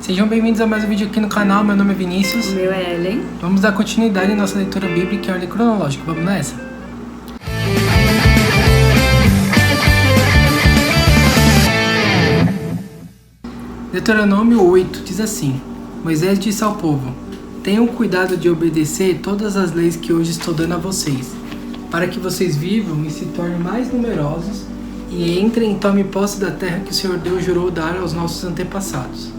Sejam bem-vindos a mais um vídeo aqui no canal, meu nome é Vinícius. O meu é Ellen. Vamos dar continuidade à nossa leitura bíblica em ordem cronológica, vamos nessa? Deuteronômio 8 diz assim: Moisés disse ao povo: Tenham cuidado de obedecer todas as leis que hoje estou dando a vocês, para que vocês vivam e se tornem mais numerosos e entrem e tomem posse da terra que o Senhor Deus jurou dar aos nossos antepassados.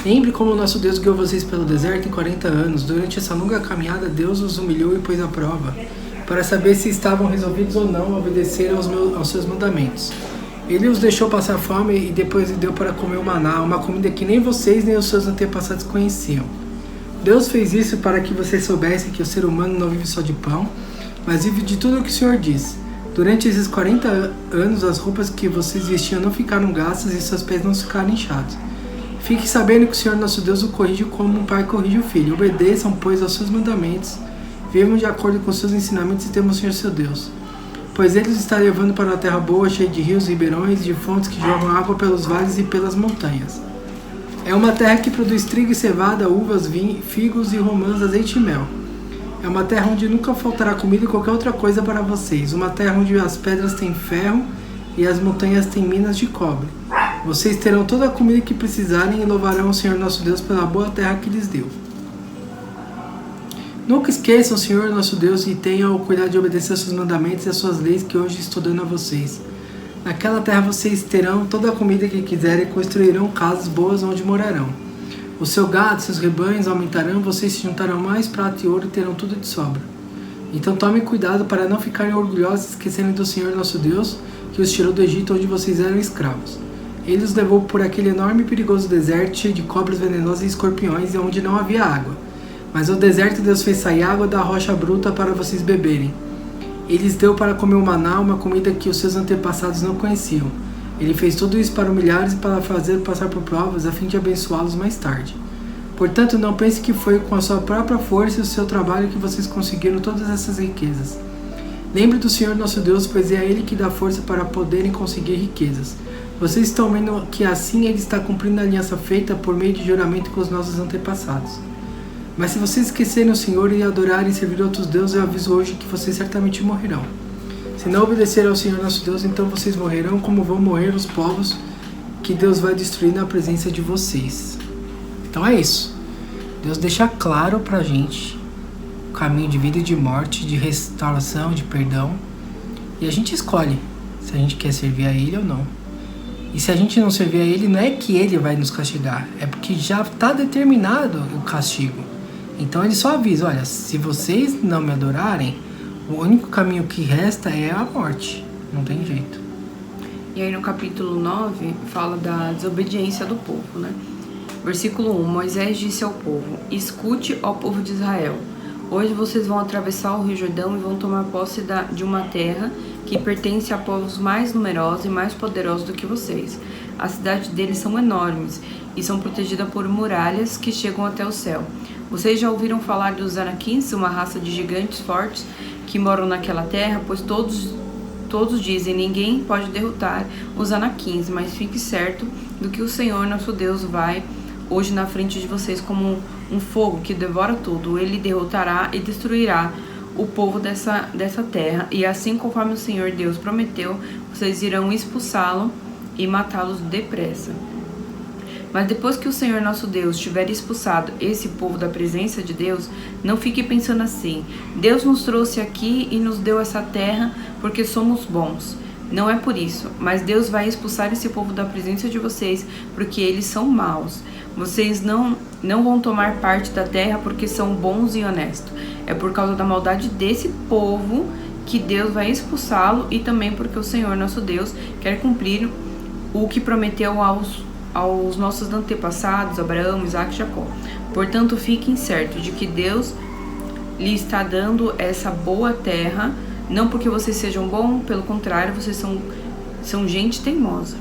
Lembre como o nosso Deus guiou vocês pelo deserto em 40 anos. Durante essa longa caminhada, Deus os humilhou e pôs à prova, para saber se estavam resolvidos ou não a obedecer aos seus mandamentos. Ele os deixou passar fome e depois lhe deu para comer o maná, uma comida que nem vocês nem os seus antepassados conheciam. Deus fez isso para que vocês soubessem que o ser humano não vive só de pão, mas vive de tudo o que o Senhor diz. Durante esses 40 anos, as roupas que vocês vestiam não ficaram gastas e seus pés não ficaram inchados. Fique sabendo que o Senhor nosso Deus o corrige como um pai corrige o filho. Obedeçam, pois, aos seus mandamentos, vivam de acordo com os seus ensinamentos e temam o Senhor seu Deus. Pois ele os está levando para uma terra boa, cheia de rios, ribeirões, de fontes que jorram água pelos vales e pelas montanhas. É uma terra que produz trigo e cevada, uvas, vinho, figos e romãs, azeite e mel. É uma terra onde nunca faltará comida e qualquer outra coisa para vocês. Uma terra onde as pedras têm ferro e as montanhas têm minas de cobre. Vocês terão toda a comida que precisarem e louvarão o Senhor nosso Deus pela boa terra que lhes deu. Nunca esqueçam o Senhor nosso Deus e tenham o cuidado de obedecer aos seus mandamentos e às suas leis que hoje estou dando a vocês. Naquela terra vocês terão toda a comida que quiserem e construirão casas boas onde morarão. O seu gado, seus rebanhos aumentarão, vocês se juntarão mais prata e ouro e terão tudo de sobra. Então tomem cuidado para não ficarem orgulhosos e esquecerem do Senhor nosso Deus que os tirou do Egito onde vocês eram escravos. Ele os levou por aquele enorme e perigoso deserto cheio de cobras venenosas e escorpiões e onde não havia água. Mas no deserto Deus fez sair água da rocha bruta para vocês beberem. Ele lhes deu para comer o maná, uma comida que os seus antepassados não conheciam. Ele fez tudo isso para humilhar-os e para fazer passar por provas, a fim de abençoá-los mais tarde. Portanto, não pense que foi com a sua própria força e o seu trabalho que vocês conseguiram todas essas riquezas. Lembre do Senhor nosso Deus, pois é a Ele que dá força para poderem conseguir riquezas. Vocês estão vendo que assim Ele está cumprindo a aliança feita por meio de juramento com os nossos antepassados. Mas se vocês esquecerem o Senhor e adorarem e servir outros deuses, eu aviso hoje que vocês certamente morrerão. Se não obedecerem ao Senhor nosso Deus, então vocês morrerão como vão morrer os povos que Deus vai destruir na presença de vocês. Então é isso. Deus deixa claro pra gente o caminho de vida e de morte, de restauração, de perdão. E a gente escolhe se a gente quer servir a Ele ou não. E se a gente não servir a Ele, não é que Ele vai nos castigar, é porque já está determinado o castigo. Então Ele só avisa, olha, se vocês não me adorarem, o único caminho que resta é a morte, não tem jeito. E aí no capítulo 9 fala da desobediência do povo, né? Versículo 1, Moisés disse ao povo: Escute, ó povo de Israel, hoje vocês vão atravessar o Rio Jordão e vão tomar posse de uma terra que pertence a povos mais numerosos e mais poderosos do que vocês. As cidades deles são enormes e são protegidas por muralhas que chegam até o céu. Vocês já ouviram falar dos Anaquins, uma raça de gigantes fortes que moram naquela terra? Pois todos dizem, ninguém pode derrotar os Anaquins, mas fique certo do que o Senhor nosso Deus vai hoje na frente de vocês como um fogo que devora tudo. Ele derrotará e destruirá o povo dessa terra, e assim conforme o Senhor Deus prometeu, vocês irão expulsá-lo e matá-los depressa. Mas depois que o Senhor nosso Deus tiver expulsado esse povo da presença de Deus, não fique pensando assim: Deus nos trouxe aqui e nos deu essa terra porque somos bons. Não é por isso, mas Deus vai expulsar esse povo da presença de vocês porque eles são maus. Vocês não vão tomar parte da terra porque são bons e honestos. É por causa da maldade desse povo que Deus vai expulsá-lo, e também porque o Senhor nosso Deus quer cumprir o que prometeu aos nossos antepassados, Abraão, Isaque e Jacó. Portanto, fiquem certos de que Deus lhe está dando essa boa terra, não porque vocês sejam bons, pelo contrário, vocês são gente teimosa.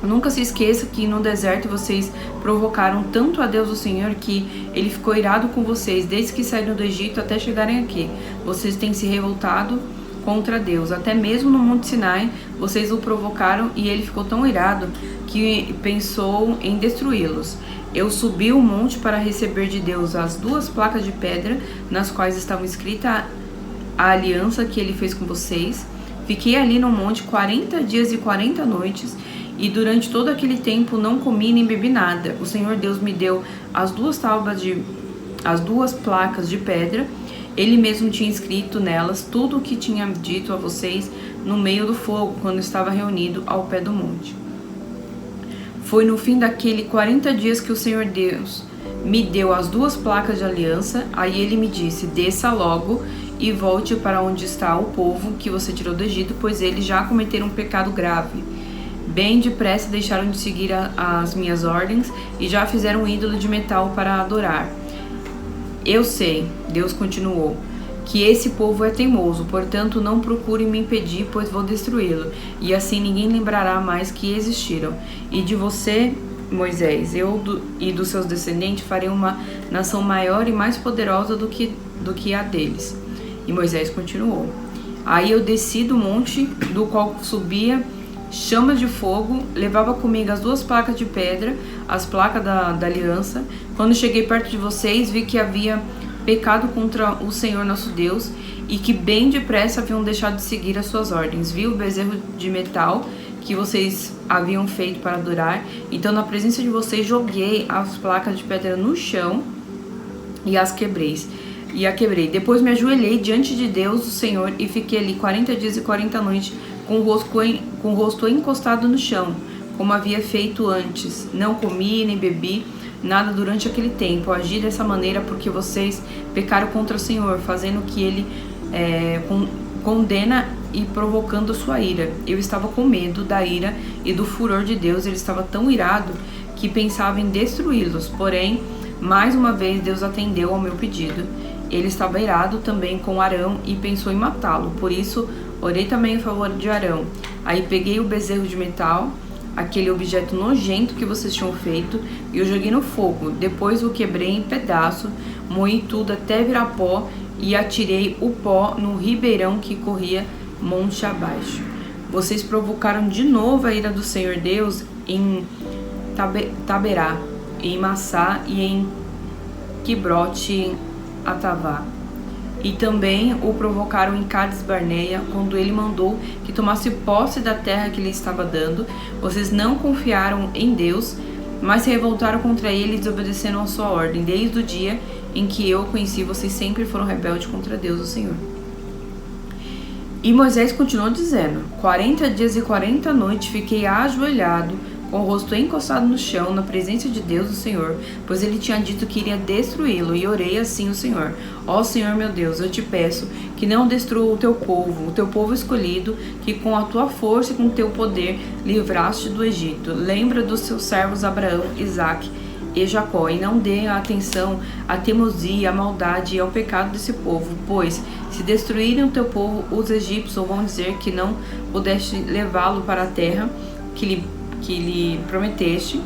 Nunca se esqueça que no deserto vocês provocaram tanto a Deus o Senhor que Ele ficou irado com vocês desde que saíram do Egito até chegarem aqui. Vocês têm se revoltado contra Deus. Até mesmo no Monte Sinai vocês o provocaram e Ele ficou tão irado que que pensou em destruí-los. Eu subi o monte para receber de Deus as 2 placas de pedra, nas quais estava escrita a aliança que ele fez com vocês. Fiquei ali no monte 40 dias e 40 noites, e durante todo aquele tempo não comi nem bebi nada. O Senhor Deus me deu as 2 placas de pedra. Ele mesmo tinha escrito nelas tudo o que tinha dito a vocês no meio do fogo, quando estava reunido ao pé do monte. Foi no fim daquele 40 dias que o Senhor Deus me deu as 2 placas de aliança. Aí ele me disse: desça logo e volte para onde está o povo que você tirou do Egito, pois eles já cometeram um pecado grave. Bem depressa deixaram de seguir as minhas ordens e já fizeram um ídolo de metal para adorar. Eu sei, Deus continuou, que esse povo é teimoso, portanto não procure me impedir, pois vou destruí-lo, e assim ninguém lembrará mais que existiram. E de você, Moisés, e dos seus descendentes farei uma nação maior e mais poderosa do que a deles. E Moisés continuou: aí eu desci do monte, do qual subia chamas de fogo, levava comigo as 2 placas de pedra, as placas da aliança. Quando cheguei perto de vocês, vi que havia pecado contra o Senhor nosso Deus, e que bem depressa haviam deixado de seguir as suas ordens. Vi o bezerro de metal que vocês haviam feito para adorar. Então, na presença de vocês, joguei as placas de pedra no chão e a quebrei. Depois me ajoelhei diante de Deus, o Senhor, e fiquei ali 40 dias e 40 noites com o rosto encostado no chão, como havia feito antes. Não comi nem bebi nada durante aquele tempo. Agi dessa maneira porque vocês pecaram contra o Senhor, fazendo o que ele condena e provocando sua ira. Eu estava com medo da ira e do furor de Deus. Ele estava tão irado que pensava em destruí-los. Porém, mais uma vez Deus atendeu ao meu pedido. Ele estava irado também com Arão e pensou em matá-lo. Por isso, orei também em favor de Arão. Aí peguei o bezerro de metal, aquele objeto nojento que vocês tinham feito, e o joguei no fogo. Depois o quebrei em pedaços, moí tudo até virar pó e atirei o pó no ribeirão que corria monte abaixo. Vocês provocaram de novo a ira do Senhor Deus em Taberá, em Massá e em Quibrote Atavá. E também o provocaram em Cades Barneia, quando ele mandou que tomasse posse da terra que lhe estava dando. Vocês não confiaram em Deus, mas se revoltaram contra ele e desobedeceram a sua ordem. Desde o dia em que eu o conheci, vocês sempre foram rebeldes contra Deus, o Senhor. E Moisés continuou dizendo: 40 dias e 40 noites fiquei ajoelhado, com o rosto encostado no chão, na presença de Deus, o Senhor, pois ele tinha dito que iria destruí-lo, e orei assim ao Senhor: ó Senhor meu Deus, eu te peço que não destrua o teu povo escolhido, que com a tua força e com o teu poder livraste do Egito. Lembra dos seus servos Abraão, Isaque e Jacó, e não dê atenção à teimosia, à maldade e ao pecado desse povo, pois se destruírem o teu povo, os egípcios vão dizer que não pudeste levá-lo para a terra que lhe prometeste.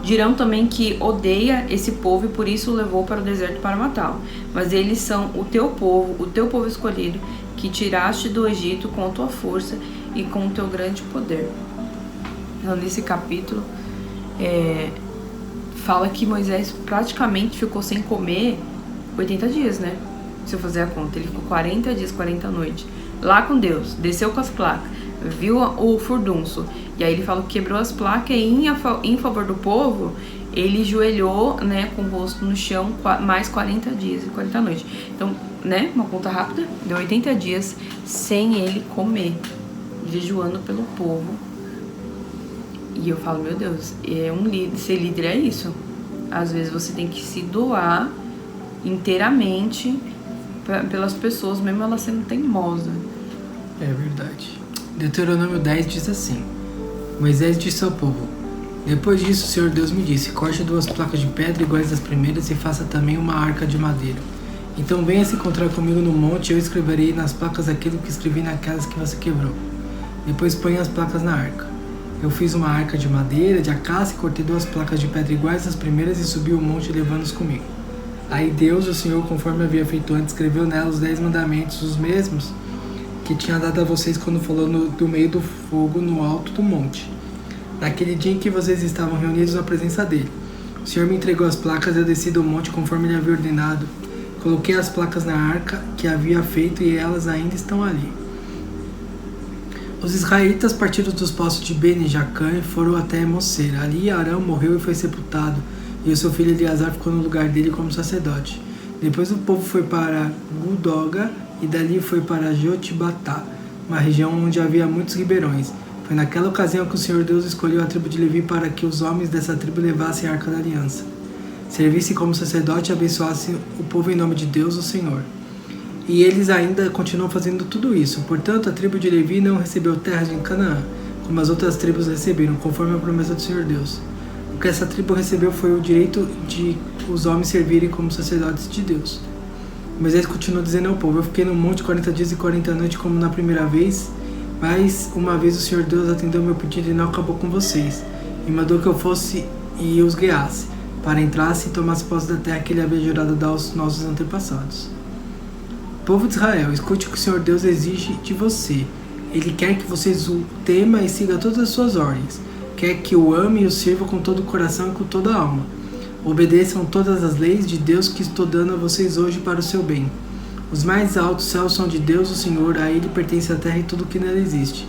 Dirão também que odeia esse povo e por isso o levou para o deserto para matá-lo. Mas eles são o teu povo escolhido, que tiraste do Egito com a tua força e com o teu grande poder. Então, nesse capítulo, fala que Moisés praticamente ficou sem comer 80 dias, né? Se eu fazer a conta, ele ficou 40 dias, 40 noites lá com Deus, desceu com as placas, viu o furdunço, e aí ele fala que quebrou as placas, e em favor do povo, ele joelhou, né, com o rosto no chão, mais 40 dias e 40 noites. Então, né, uma conta rápida, deu 80 dias sem ele comer, jejuando pelo povo. E eu falo, meu Deus, ser líder é isso. Às vezes você tem que se doar inteiramente pelas pessoas, mesmo elas sendo teimosas. É verdade. Deuteronômio 10 diz assim: Moisés disse ao povo: depois disso o Senhor Deus me disse: corte 2 placas de pedra iguais às primeiras e faça também uma arca de madeira. Então venha se encontrar comigo no monte, eu escreverei nas placas aquilo que escrevi naquelas que você quebrou. Depois ponha as placas na arca. Eu fiz uma arca de madeira, de acácia, e cortei 2 placas de pedra iguais às primeiras e subi o monte levando-os comigo. Aí Deus, o Senhor, conforme havia feito antes, escreveu nela os 10 mandamentos, os mesmos que tinha dado a vocês quando falou do meio do fogo no alto do monte. naquele dia em que vocês estavam reunidos na presença dele. O Senhor me entregou as placas e eu desci do monte conforme ele havia ordenado. Coloquei as placas na arca que havia feito e elas ainda estão ali. Os israelitas partiram dos poços de Bene-Jacã e foram até Moser. Ali Arão morreu e foi sepultado, e o seu filho Eleazar ficou no lugar dele como sacerdote. Depois o povo foi para Gudoga e dali foi para Jotbatá, uma região onde havia muitos ribeirões. Foi naquela ocasião que o Senhor Deus escolheu a tribo de Levi para que os homens dessa tribo levassem a arca da aliança, servissem como sacerdote e abençoassem o povo em nome de Deus, o Senhor. E eles ainda continuam fazendo tudo isso. Portanto, a tribo de Levi não recebeu terras em Canaã, como as outras tribos receberam, conforme a promessa do Senhor Deus. O que essa tribo recebeu foi o direito de os homens servirem como sacerdotes de Deus. Moisés continuou dizendo ao povo: eu fiquei no monte 40 dias e 40 noites como na primeira vez, mas uma vez o Senhor Deus atendeu meu pedido e não acabou com vocês, e mandou que eu fosse e os guiasse, para entrasse e tomasse posse da terra que ele havia jurado dar aos nossos antepassados. Povo de Israel, escute o que o Senhor Deus exige de você. Ele quer que vocês o tema e siga todas as suas ordens. Quer que o ame e o sirva com todo o coração e com toda a alma. Obedeçam todas as leis de Deus que estou dando a vocês hoje para o seu bem. Os mais altos céus são de Deus, o Senhor, a Ele pertence a terra e tudo o que nela existe.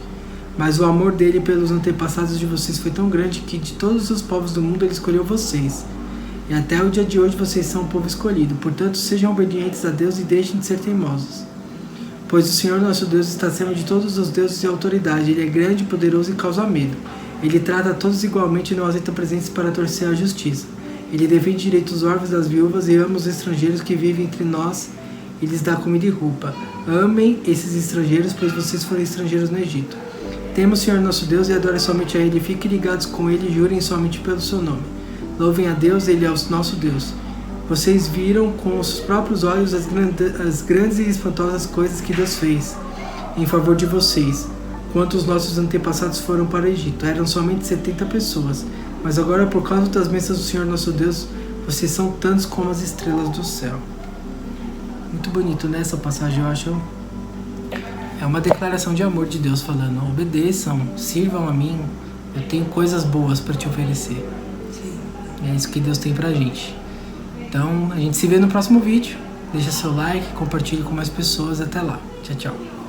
Mas o amor dele pelos antepassados de vocês foi tão grande que de todos os povos do mundo ele escolheu vocês. E até o dia de hoje vocês são um povo escolhido. Portanto, sejam obedientes a Deus e deixem de ser teimosos. Pois o Senhor nosso Deus está acima de todos os deuses e autoridade. Ele é grande, poderoso e causa medo. Ele trata a todos igualmente e não aceita presentes para torcer a justiça. Ele defende direitos dos órfãos das viúvas e ama os estrangeiros que vivem entre nós e lhes dá comida e roupa. Amem esses estrangeiros, pois vocês foram estrangeiros no Egito. Temam o Senhor nosso Deus e adorem somente a Ele. Fiquem ligados com Ele e jurem somente pelo seu nome. Louvem a Deus, Ele é o nosso Deus. Vocês viram com os próprios olhos as grandes e espantosas coisas que Deus fez em favor de vocês, quanto os nossos antepassados foram para o Egito. Eram somente 70 pessoas, mas agora por causa das bênçãos do Senhor nosso Deus, vocês são tantos como as estrelas do céu. Muito bonito, né? Essa passagem, eu acho. É uma declaração de amor de Deus falando: obedeçam, sirvam a mim, eu tenho coisas boas para te oferecer. É isso que Deus tem pra gente. Então, a gente se vê no próximo vídeo. Deixa seu like, compartilhe com mais pessoas. Até lá. Tchau, tchau.